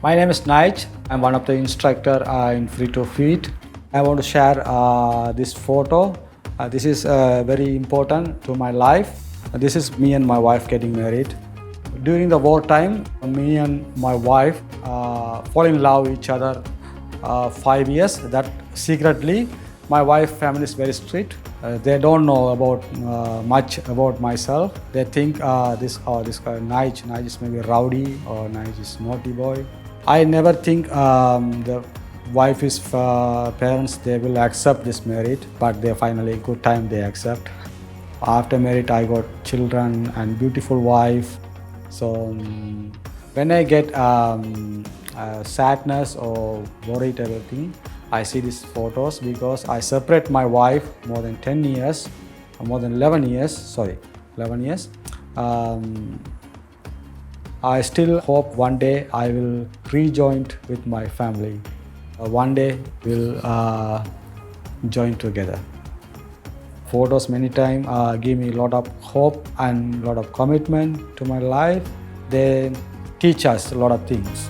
My name is Nige. I'm one of the instructor in Free to Feed. I want to share this photo. This is very important to my life. This is me and my wife getting married. During the war time, me and my wife fall in love with each other 5 years. That secretly, my wife family is very strict. They don't know about much about myself. They think this guy Nige is maybe rowdy or Nige is naughty boy. I never think the wife's parents they will accept this marriage, but they finally good time they accept. After marriage, I got children and beautiful wife. So when I get sadness or worried everything, I see these photos because I separate my wife more than 10 years, more than 11 years, sorry, 11 years. I still hope one day I will rejoin with my family. One day we'll join together. Photos many times give me a lot of hope and a lot of commitment to my life. They teach us a lot of things.